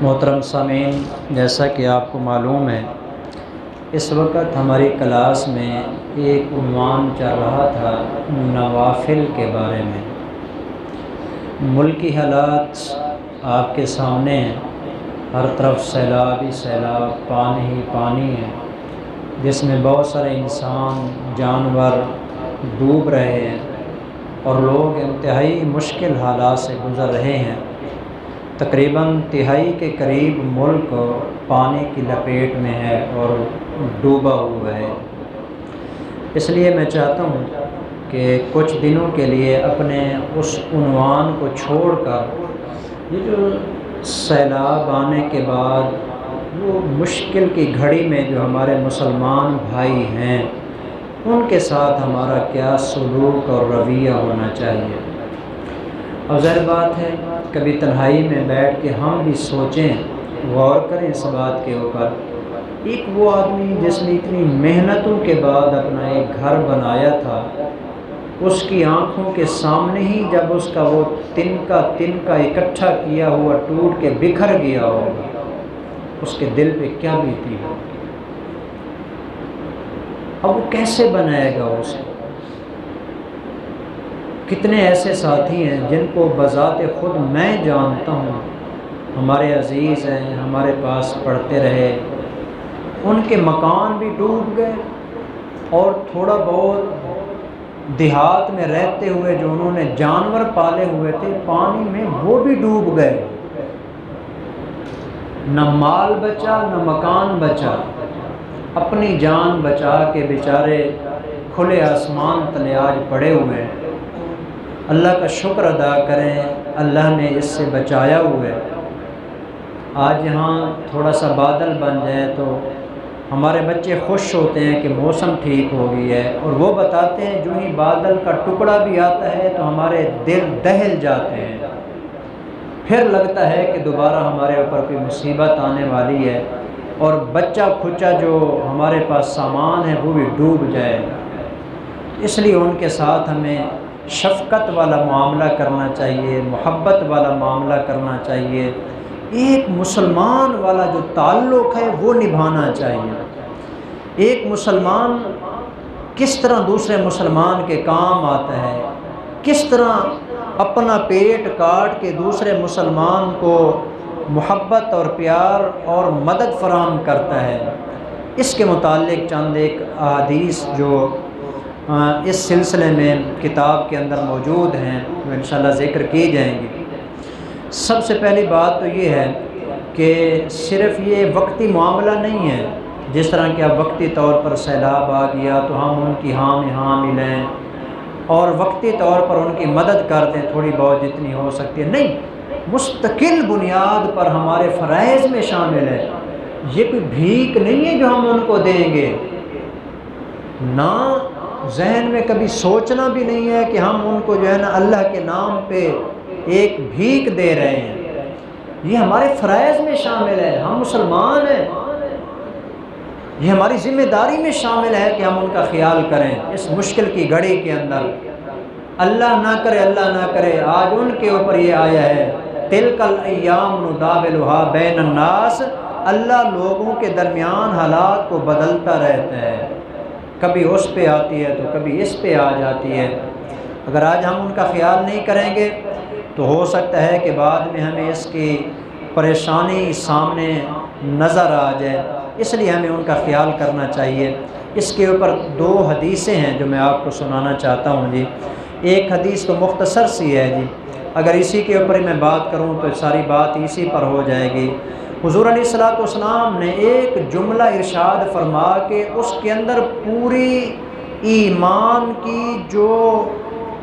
محترم سامعین، جیسا کہ آپ کو معلوم ہے اس وقت ہماری کلاس میں ایک عنوان چل رہا تھا نوافل کے بارے میں۔ ملکی حالات آپ کے سامنے ہیں، ہر طرف سیلاب ہی سیلاب، پانی ہی پانی ہے، جس میں بہت سارے انسان جانور ڈوب رہے ہیں اور لوگ انتہائی مشکل حالات سے گزر رہے ہیں۔ تقریباً تہائی کے قریب ملک پانی کی لپیٹ میں ہے اور ڈوبا ہوا ہے۔ اس لیے میں چاہتا ہوں کہ کچھ دنوں کے لیے اپنے اس عنوان کو چھوڑ کر یہ جو سیلاب آنے کے بعد وہ مشکل کی گھڑی میں جو ہمارے مسلمان بھائی ہیں ان کے ساتھ ہمارا کیا سلوک اور رویہ ہونا چاہیے۔ اور ظاہر بات ہے کبھی تنہائی میں بیٹھ کے ہم بھی سوچیں، غور کریں اس بات کے اوپر۔ ایک وہ آدمی جس نے اتنی محنتوں کے بعد اپنا ایک گھر بنایا تھا، اس کی آنکھوں کے سامنے ہی جب اس کا وہ تنکا اکٹھا کیا ہوا ٹوٹ کے بکھر گیا ہوگا، اس کے دل پہ کیا بیتی ہوگی؟ اب وہ کیسے بنائے گا اس کو؟ کتنے ایسے ساتھی ہیں جن کو بذات خود میں جانتا ہوں، ہمارے عزیز ہیں، ہمارے پاس پڑھتے رہے، ان کے مکان بھی ڈوب گئے اور تھوڑا بہت دیہات میں رہتے ہوئے جو انہوں نے جانور پالے ہوئے تھے پانی میں وہ بھی ڈوب گئے۔ نہ مال بچا نہ مکان بچا، اپنی جان بچا کے بیچارے کھلے آسمان تلے آج پڑے ہوئے ہیں۔ اللہ کا شکر ادا کریں، اللہ نے اس سے بچایا ہوا ہے۔ آج یہاں تھوڑا سا بادل بن جائے تو ہمارے بچے خوش ہوتے ہیں کہ موسم ٹھیک ہو گئی ہے، اور وہ بتاتے ہیں جو ہی بادل کا ٹکڑا بھی آتا ہے تو ہمارے دل دہل جاتے ہیں، پھر لگتا ہے کہ دوبارہ ہمارے اوپر کوئی مصیبت آنے والی ہے اور بچہ کھچا جو ہمارے پاس سامان ہے وہ بھی ڈوب جائے گا۔ اس لیے ان کے ساتھ ہمیں شفقت والا معاملہ کرنا چاہیے، محبت والا معاملہ کرنا چاہیے، ایک مسلمان والا جو تعلق ہے وہ نبھانا چاہیے۔ ایک مسلمان کس طرح دوسرے مسلمان کے کام آتا ہے، کس طرح اپنا پیٹ کاٹ کے دوسرے مسلمان کو محبت اور پیار اور مدد فراہم کرتا ہے، اس کے متعلق چند ایک احادیث جو اس سلسلے میں کتاب کے اندر موجود ہیں وہ انشاءاللہ ذکر کی جائیں گی۔ سب سے پہلی بات تو یہ ہے کہ صرف یہ وقتی معاملہ نہیں ہے، جس طرح کہ اب وقتی طور پر سیلاب آ گیا تو ہم ان کی ہاں میں ہاں ملیں اور وقتی طور پر ان کی مدد کر دیں تھوڑی بہت جتنی ہو سکتی ہے، نہیں، مستقل بنیاد پر ہمارے فرائض میں شامل ہے۔ یہ کوئی بھیک نہیں ہے جو ہم ان کو دیں گے، نہ ذہن میں کبھی سوچنا بھی نہیں ہے کہ ہم ان کو جو ہے نا اللہ کے نام پہ ایک بھیک دے رہے ہیں۔ یہ ہمارے فرائض میں شامل ہے، ہم مسلمان ہیں، یہ ہماری ذمہ داری میں شامل ہے کہ ہم ان کا خیال کریں اس مشکل کی گھڑی کے اندر۔ اللہ نہ کرے آج ان کے اوپر یہ آیا ہے تلک الایام نداولها بین الناس، اللہ لوگوں کے درمیان حالات کو بدلتا رہتا ہے، کبھی اس پہ آتی ہے تو کبھی اس پہ آ جاتی ہے۔ اگر آج ہم ان کا خیال نہیں کریں گے تو ہو سکتا ہے کہ بعد میں ہمیں اس کی پریشانی سامنے نظر آ جائے، اس لیے ہمیں ان کا خیال کرنا چاہیے۔ اس کے اوپر دو حدیثیں ہیں جو میں آپ کو سنانا چاہتا ہوں جی۔ ایک حدیث تو مختصر سی ہے جی، اگر اسی کے اوپر میں بات کروں تو ساری بات اسی پر ہو جائے گی۔ حضور علیہ الصلوۃ والسلام نے ایک جملہ ارشاد فرما کے اس کے اندر پوری ایمان کی جو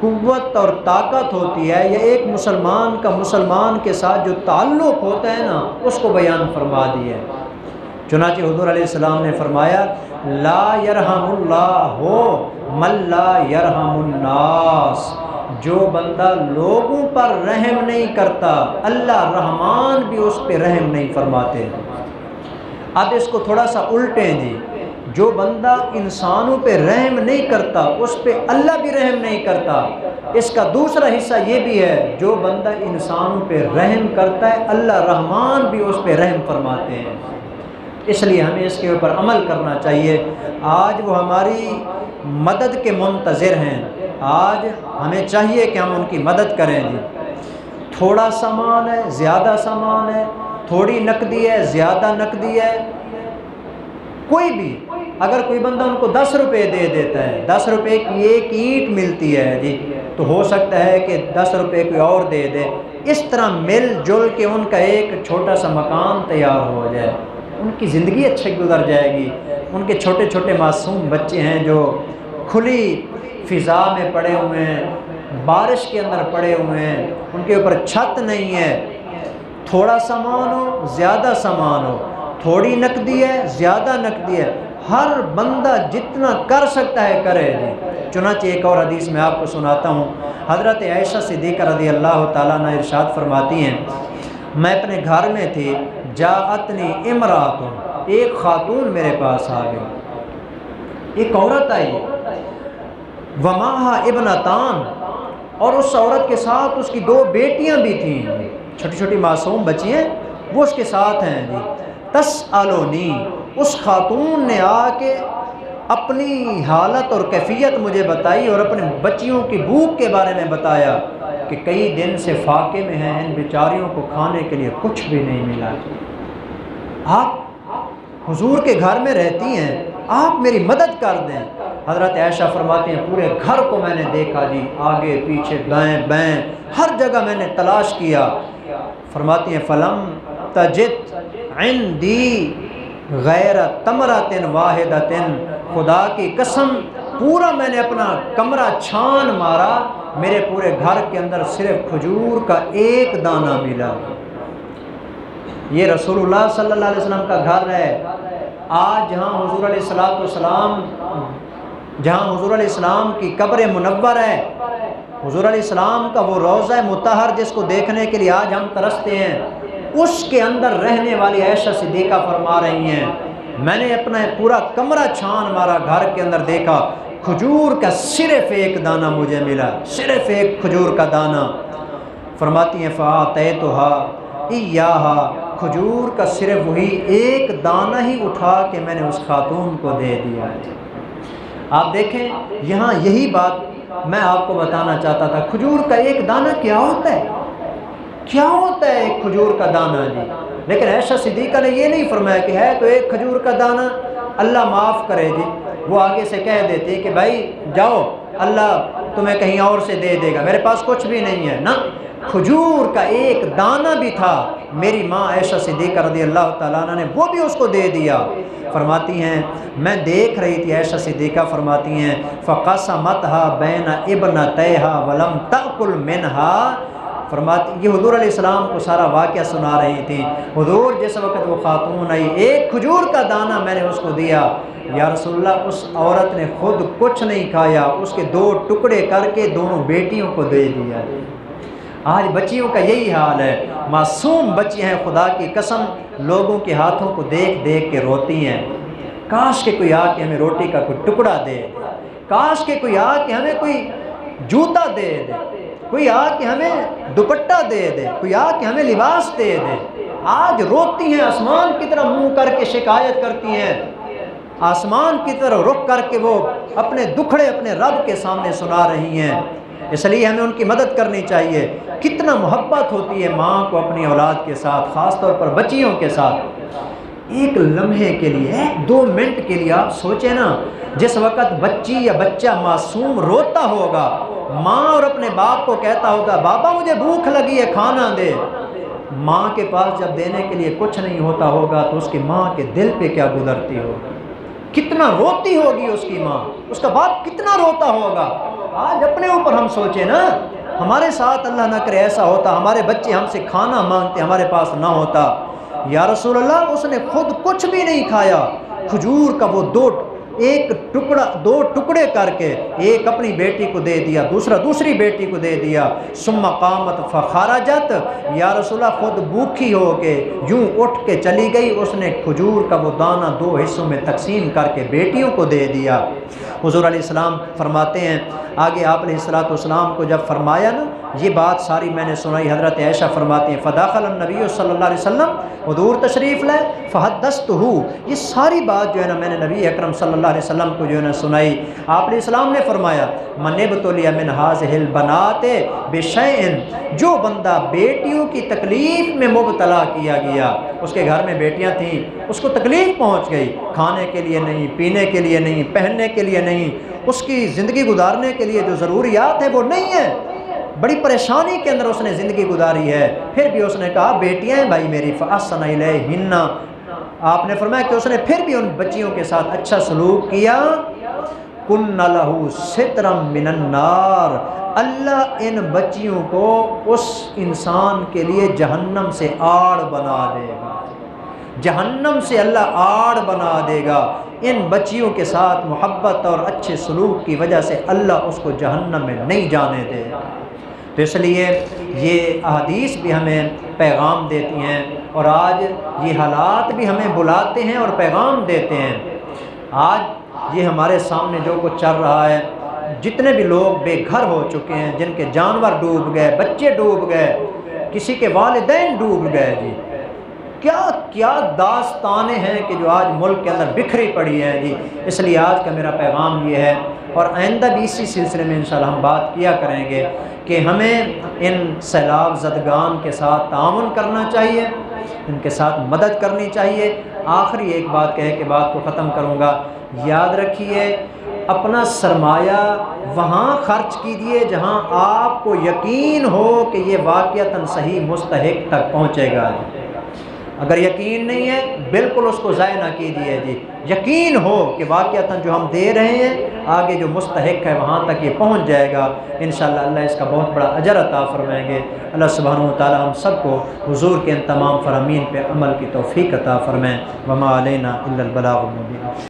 قوت اور طاقت ہوتی ہے یا ایک مسلمان کا مسلمان کے ساتھ جو تعلق ہوتا ہے نا اس کو بیان فرما دیا ہے۔ چنانچہ حضور علیہ السلام نے فرمایا لا یرحم اللہ من لا یرحم الناس، جو بندہ لوگوں پر رحم نہیں کرتا اللہ رحمان بھی اس پہ رحم نہیں فرماتے۔ اب اس کو تھوڑا سا الٹیں جی، جو بندہ انسانوں پہ رحم نہیں کرتا اس پہ اللہ بھی رحم نہیں کرتا۔ اس کا دوسرا حصہ یہ بھی ہے، جو بندہ انسانوں پہ رحم کرتا ہے اللہ رحمان بھی اس پہ رحم فرماتے ہیں۔ اس لیے ہمیں اس کے اوپر عمل کرنا چاہیے۔ آج وہ ہماری مدد کے منتظر ہیں، آج ہمیں چاہیے کہ ہم ان کی مدد کریں جی۔ تھوڑا سامان ہے، زیادہ سامان ہے، تھوڑی نقدی ہے، زیادہ نقدی ہے، کوئی بھی اگر کوئی بندہ ان کو 10 روپے دے دیتا ہے، 10 روپے کی ایک اینٹ ملتی ہے جی، تو ہو سکتا ہے کہ 10 روپے کوئی اور دے دے، اس طرح مل جل کے ان کا ایک چھوٹا سا مکان تیار ہو جائے، ان کی زندگی اچھی گزر جائے گی۔ ان کے چھوٹے چھوٹے معصوم بچے ہیں جو کھلی فضا میں پڑے ہوئے ہیں، بارش کے اندر پڑے ہوئے ہیں، ان کے اوپر چھت نہیں ہے، تھوڑا سامان ہو زیادہ سامان ہو، تھوڑی نقدی ہے زیادہ نقدی ہے، ہر بندہ جتنا کر سکتا ہے کرے جی۔ چنانچہ ایک اور حدیث میں آپ کو سناتا ہوں، حضرت عائشہ صدیقہ رضی اللہ تعالیٰ عنہ ارشاد فرماتی ہیں، میں اپنے گھر میں تھی، جاءتنی امرأۃ، ایک خاتون میرے پاس آ گئی، ایک عورت آئی، ومعہا ابنتان، اور اس عورت کے ساتھ اس کی 2 بیٹیاں بھی تھیں، چھوٹی چھوٹی معصوم بچیاں وہ اس کے ساتھ ہیں جی۔ تسألونی، اس خاتون نے آ کے اپنی حالت اور کیفیت مجھے بتائی اور اپنے بچیوں کی بھوک کے بارے میں بتایا کہ کئی دن سے فاقے میں ہیں، ان بیچاریوں کو کھانے کے لیے کچھ بھی نہیں ملا۔ آپ حضور کے گھر میں رہتی ہیں، آپ میری مدد کر دیں۔ حضرت عائشہ فرماتی ہیں پورے گھر کو میں نے دیکھا جی، آگے پیچھے دائیں بائیں ہر جگہ میں نے تلاش کیا۔ فرماتی ہیں فلم تجد عندی غیر تمرۃ واحدۃ، خدا کی قسم پورا میں نے اپنا کمرہ چھان مارا، میرے پورے گھر کے اندر صرف کھجور کا ایک دانہ ملا۔ یہ رسول اللہ صلی اللہ علیہ وسلم کا گھر ہے۔ آج جہاں حضور علیہ السلام کی قبر منور ہے، حضور علیہ السلام کا وہ روضہ مطہر جس کو دیکھنے کے لیے آج ہم ترستے ہیں، اس کے اندر رہنے والی عائشہ صدیقہ فرما رہی ہیں میں نے اپنا پورا کمرہ چھان مارا، گھر کے اندر دیکھا، کھجور کا صرف ایک دانہ مجھے ملا، صرف ایک کھجور کا دانہ۔ فرماتی ہیں فَآتَيْتُهَا إِيَّاهَا، کھجور کا صرف وہی ایک دانہ ہی اٹھا کے میں نے اس خاتون کو دے دیا۔ آپ دیکھیں یہاں یہی بات میں آپ کو بتانا چاہتا تھا، کھجور کا ایک دانہ کیا ہوتا ہے، کیا ہوتا ہے ایک کھجور کا دانہ جی۔ لیکن عائشہ صدیقہ نے یہ نہیں فرمایا کہ ہے تو ایک کھجور کا دانہ، اللہ معاف کرے جی، وہ آگے سے کہہ دیتے کہ بھائی جاؤ اللہ تمہیں کہیں اور سے دے دے گا، میرے پاس کچھ بھی نہیں ہے نا، کھجور کا ایک دانہ بھی تھا، میری ماں عائشہ صدیقہ رضی اللہ تعالیٰ عنہ نے وہ بھی اس کو دے دیا۔ فرماتی ہیں میں دیکھ رہی تھی، عائشہ صدیقہ فرماتی ہیں فَقَسَمَتْهَا بَيْنَ ابْنَتَيْهَا وَلَمْ تَأْكُلْ مِنْهَا، فرماتی یہ حضور علیہ السلام کو سارا واقعہ سنا رہی تھی۔ حضور جس وقت وہ خاتون آئی، ایک کھجور کا دانہ میں نے اس کو دیا، یا رسول اللہ اس عورت نے خود کچھ نہیں کھایا، اس کے 2 ٹکڑے کر کے دونوں بیٹیوں کو دے دیا۔ آج بچیوں کا یہی حال ہے، معصوم بچی ہیں، خدا کی قسم لوگوں کے ہاتھوں کو دیکھ دیکھ کے روتی ہیں، کاش کہ کوئی آ کے ہمیں روٹی کا کوئی ٹکڑا دے، کاش کہ کوئی آ کے ہمیں کوئی جوتا دے دے، کوئی آ کے ہمیں دوپٹہ دے دے، کوئی آ کے ہمیں لباس دے دے۔ آج روتی ہیں، آسمان کی طرف منہ کر کے شکایت کرتی ہیں، آسمان کی طرف رخ کر کے وہ اپنے دکھڑے اپنے رب کے سامنے سنا رہی ہیں۔ اس لیے ہمیں ان کی مدد کرنی چاہیے۔ کتنا محبت ہوتی ہے ماں کو اپنی اولاد کے ساتھ، خاص طور پر بچیوں کے ساتھ۔ ایک لمحے کے لیے، 2 منٹ کے لیے آپ سوچیں نا، جس وقت بچی یا بچہ معصوم روتا ہوگا، ماں اور اپنے باپ کو کہتا ہوگا بابا مجھے بھوک لگی ہے کھانا دے، ماں کے پاس جب دینے کے لیے کچھ نہیں ہوتا ہوگا تو اس کی ماں کے دل پہ کیا گزرتی ہوگی، کتنا روتی ہوگی اس کی ماں، اس کا باپ کتنا روتا ہوگا۔ آج اپنے اوپر ہم سوچیں نا، ہمارے ساتھ اللہ نہ کرے ایسا ہوتا، ہمارے بچے ہم سے کھانا مانگتے ہمارے پاس نہ ہوتا، یا رسول اللہ اس نے خود کچھ بھی نہیں کھایا، کھجور کا وہ ایک ٹکڑا 2 ٹکڑے کر کے ایک اپنی بیٹی کو دے دیا، دوسرا دوسری بیٹی کو دے دیا۔ ثم قامت فخرجت، یا رسول اللہ خود بھوکھی ہو کے یوں اٹھ کے چلی گئی، اس نے کھجور کا وہ دانہ 2 حصوں میں تقسیم کر کے بیٹیوں کو دے دیا۔ حضور علیہ السلام فرماتے ہیں آگے آپ علیہ السلام کو جب فرمایا نا، یہ بات ساری میں نے سنائی، حضرت عائشہ فرماتی ہیں فداخل النبی صلی اللہ علیہ وسلم، حضور تشریف لائے، فحدثتہ، یہ ساری بات جو ہے نا میں نے نبی اکرم صلی اللہ علیہ وسلم کو جو ہے نا سنائی۔ آپ علیہ السلام نے فرمایا من ابتلی من هذه البنات بشیء، جو بندہ بیٹیوں کی تکلیف میں مبتلا کیا گیا، اس کے گھر میں بیٹیاں تھیں، اس کو تکلیف پہنچ گئی، کھانے کے لیے نہیں، پینے کے لیے نہیں، پہننے کے لیے نہیں، اس کی زندگی گزارنے کے لیے جو ضروریات ہیں وہ نہیں ہیں، بڑی پریشانی کے اندر اس نے زندگی گزاری ہے، پھر بھی اس نے کہا بیٹیاں ہیں بھائی میری، فاحسن الیہن، آپ نے فرمایا کہ اس نے پھر بھی ان بچیوں کے ساتھ اچھا سلوک کیا، کن لہ سترا من النار، اللہ ان بچیوں کو اس انسان کے لیے جہنم سے آڑ بنا دے گا، جہنم سے اللہ آڑ بنا دے گا، ان بچیوں کے ساتھ محبت اور اچھے سلوک کی وجہ سے اللہ اس کو جہنم میں نہیں جانے دے گا۔ تو اس لیے یہ احادیث بھی ہمیں پیغام دیتی ہیں، اور آج یہ حالات بھی ہمیں بلاتے ہیں اور پیغام دیتے ہیں۔ آج یہ ہمارے سامنے جو کچھ چل رہا ہے، جتنے بھی لوگ بے گھر ہو چکے ہیں، جن کے جانور ڈوب گئے، بچے ڈوب گئے، کسی کے والدین ڈوب گئے، جی کیا کیا داستانیں ہیں کہ جو آج ملک کے اندر بکھری پڑی ہیں جی۔ اس لیے آج کا میرا پیغام یہ ہے، اور آئندہ بھی اسی سلسلے میں انشاءاللہ ہم بات کیا کریں گے کہ ہمیں ان سیلاب زدگان کے ساتھ تعاون کرنا چاہیے، ان کے ساتھ مدد کرنی چاہیے۔ آخری ایک بات کہہ کے بات کو ختم کروں گا، یاد رکھیے اپنا سرمایہ وہاں خرچ کیجیے جہاں آپ کو یقین ہو کہ یہ واقعتاً صحیح مستحق تک پہنچے گا۔ اگر یقین نہیں ہے بالکل اس کو ضائع نہ کیجیے جی، یقین ہو کہ واقعتاً جو ہم دے رہے ہیں آگے جو مستحق ہے وہاں تک یہ پہنچ جائے گا، انشاءاللہ اللہ اس کا بہت بڑا اجر عطا فرمائیں گے۔ اللہ سبحانہ و تعالی ہم سب کو حضور کے ان تمام فرامین پہ عمل کی توفیق عطا فرمائیں۔ وما علینا الا البلاغ المبین۔